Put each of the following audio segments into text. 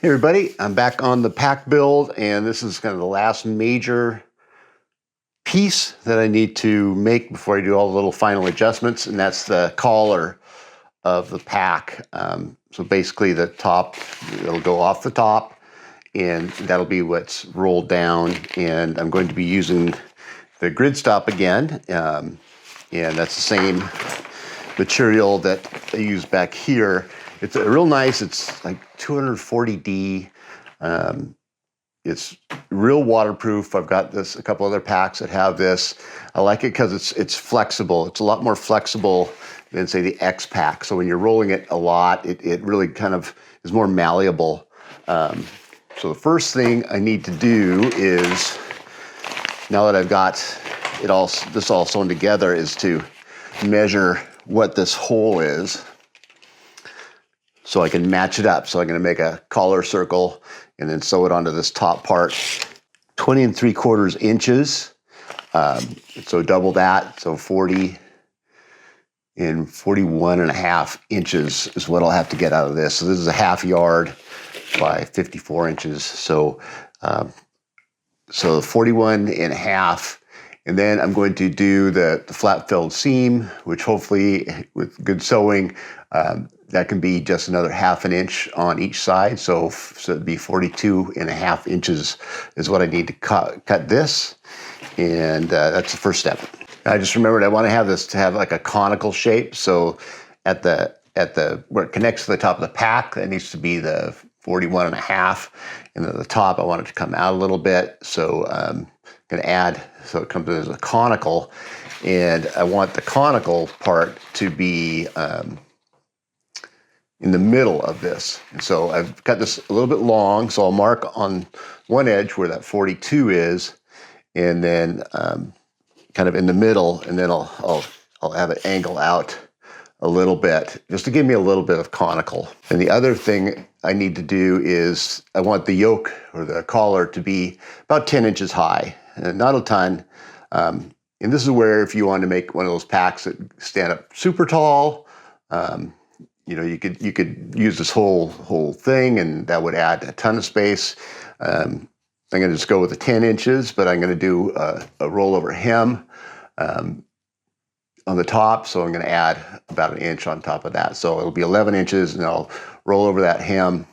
Hey everybody, I'm back on the pack build, and this is kind of the last major piece that I need to make before I do all the little final adjustments, and that's the collar of the pack. So basically the top, it'll go off the top, and that'll be what's rolled down, and I'm going to be using the grid stop again, and that's the same material that I used back here. It's a real nice, it's like 240D. It's real waterproof. I've got this, a couple other packs that have this. I like it because it's flexible. It's a lot more flexible than, say, the X pack. So when you're rolling it a lot, it really kind of is more malleable. So the first thing I need to do is, now that I've got this all sewn together, is to measure what this hole is, so I can match it up. So I'm going to make a collar circle and then sew it onto this top part. 20 3/4 inches. So double that. So 40 and 41.5 inches is what I'll have to get out of this. So this is a 1/2 yard by 54 inches. So 41.5. And then I'm going to do the flat filled seam, which hopefully with good sewing, that can be just another 1/2 inch on each side. So it'd be 42.5 inches is what I need to cut this. And that's the first step. I just remembered I want to have this to have like a conical shape. So at the where it connects to the top of the pack, that needs to be the 41.5. And at the top, I want it to come out a little bit. So I'm going to add, so it comes as a conical. And I want the conical part to be in the middle of this. And so I've cut this a little bit long, so I'll mark on one edge where that 42 is, and then kind of in the middle, and then I'll have it angle out a little bit, just to give me a little bit of conical. And the other thing I need to do is I want the yoke or the collar to be about 10 inches high, and not a ton. And this is where, if you want to make one of those packs that stand up super tall, you know, you could use this whole thing, and that would add a ton of space. I'm going to just go with the 10 inches, but I'm going to do a rollover hem on the top, so I'm going to add about 1 inch on top of that. So it'll be 11 inches, and I'll roll over that hem.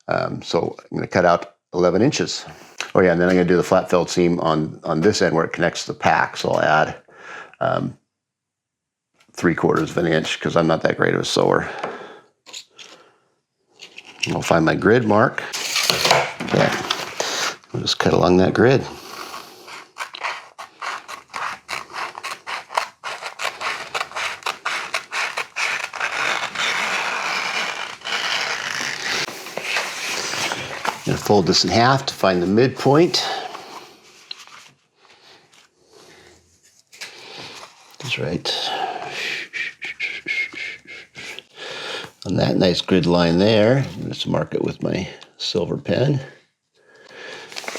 So I'm going to cut out 11 inches. Oh yeah, and then I'm going to do the flat filled seam on this end where it connects to the pack. So I'll add 3/4 inch, because I'm not that great of a sewer. I'll find my grid mark. Okay, I'll just cut along that grid. I'm going to fold this in half to find the midpoint. That's right. On that nice grid line there, let's mark it with my silver pen.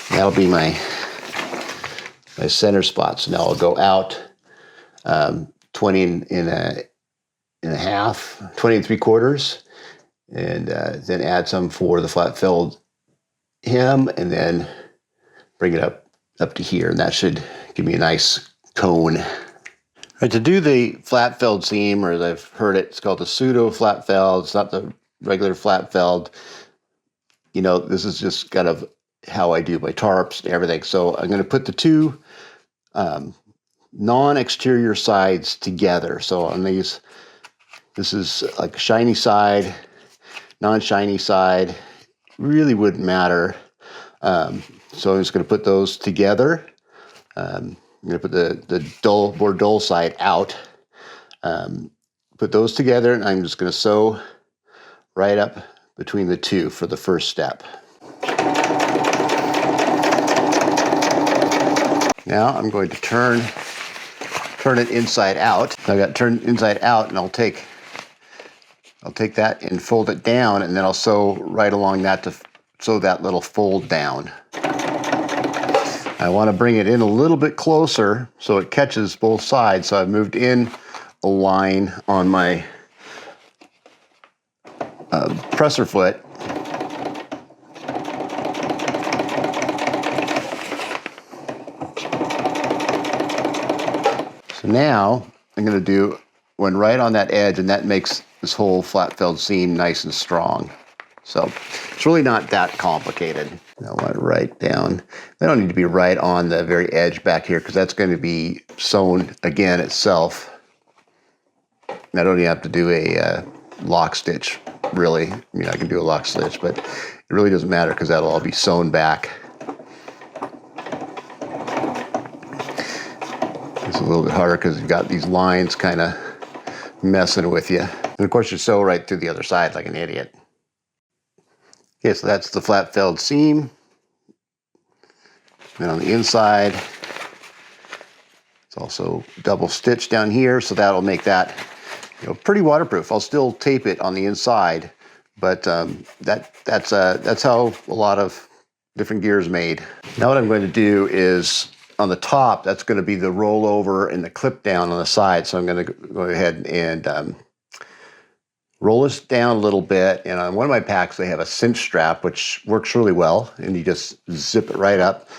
That'll be my center spot. So now I'll go out 20 and a half, 20 3/4, and then add some for the flat filled hem, and then bring it up to here, and that should give me a nice cone. Right, to do the flat felled seam, or as I've heard it, it's called the pseudo flat felled. It's not the regular flat felled. You know, this is just kind of how I do my tarps and everything. So I'm going to put the two non-exterior sides together. So on these, this is like a shiny side, non-shiny side. Really wouldn't matter. So I'm just going to put those together. I'm going to put the more dull side out. Put those together, and I'm just going to sew right up between the two for the first step. Now I'm going to turn it inside out. I've got it turned inside out, and I'll take that and fold it down, and then I'll sew right along that to sew that little fold down. I want to bring it in a little bit closer so it catches both sides. So I've moved in a line on my presser foot So now I'm going to do one right on that edge, and that makes this whole flat felled seam nice and strong. So it's really not that complicated. I want it right down. They don't need to be right on the very edge back here because that's going to be sewn again itself. I don't even have to do a lock stitch, really. I mean, I can do a lock stitch, but it really doesn't matter because that'll all be sewn back. It's a little bit harder because you've got these lines kind of messing with you. And of course you sew right through the other side like an idiot. Okay, so that's the flat felled seam. And on the inside, it's also double stitched down here, so that'll make that, you know, pretty waterproof. I'll still tape it on the inside, but that's how a lot of different gear is made. Now what I'm going to do is on the top, that's going to be the rollover and the clip down on the side. So I'm going to go ahead and roll this down a little bit. And on one of my packs, they have a cinch strap, which works really well. And you just zip it right up.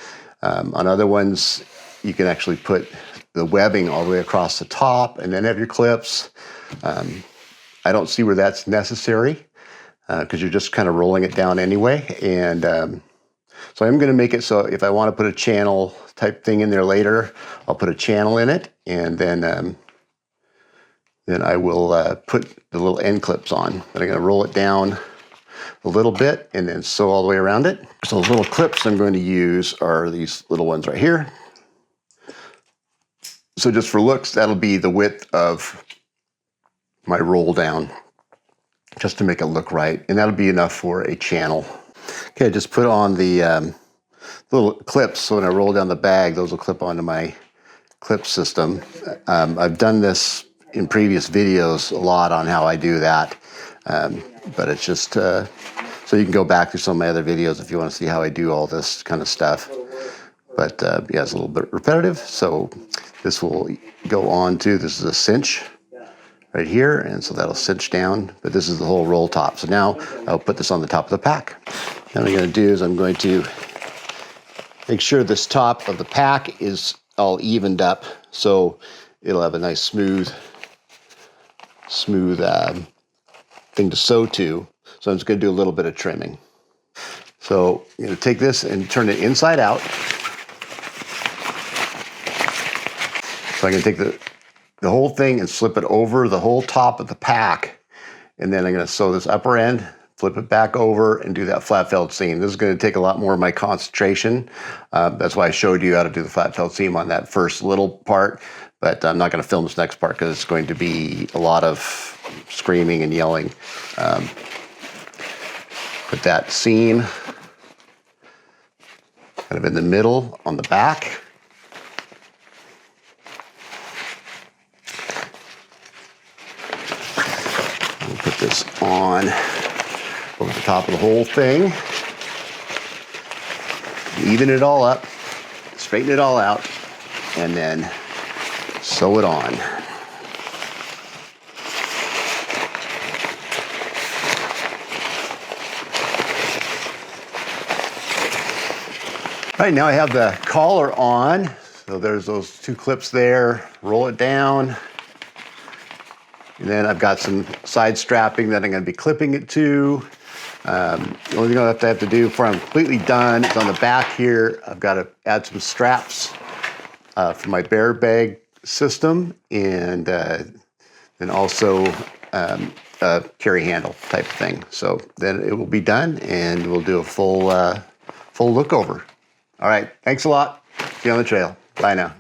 On other ones, you can actually put the webbing all the way across the top and then have your clips. I don't see where that's necessary because you're just kind of rolling it down anyway. And so I'm going to make it so if I want to put a channel type thing in there later, I'll put a channel in it, and then I will put the little end clips on. But I'm going to roll it down a little bit and then sew all the way around it. So those little clips I'm going to use are these little ones right here. So just for looks, that'll be the width of my roll down, just to make it look right. And that'll be enough for a channel. Okay, just put on the little clips, so when I roll down the bag, those will clip onto my clip system. I've done this in previous videos a lot on how I do that, but it's just so you can go back through some of my other videos if you want to see how I do all this kind of stuff. But yeah, it's a little bit repetitive, so this will go on to, this is a cinch right here, and so that'll cinch down, but this is the whole roll top. So now I'll put this on the top of the pack. And what I'm going to do is I'm going to make sure this top of the pack is all evened up so it'll have a nice smooth thing to sew to. So I'm just going to do a little bit of trimming. So I'm going to take this and turn it inside out. So I can take the whole thing and slip it over the whole top of the pack. And then I'm going to sew this upper end, flip it back over, and do that flat felled seam. This is going to take a lot more of my concentration. That's why I showed you how to do the flat felled seam on that first little part. But I'm not going to film this next part because it's going to be a lot of screaming and yelling. Put that seam kind of in the middle on the back. We'll put this on over the top of the whole thing. Even it all up, straighten it all out, and then sew it on. All right, now I have the collar on. So there's those two clips there. Roll it down. And then I've got some side strapping that I'm going to be clipping it to. The only thing I have to do before I'm completely done is on the back here, I've got to add some straps for my bear bag system, and then also a carry handle type of thing. So then it will be done, and we'll do a full look over. All right, thanks a lot. See you on the trail. Bye now.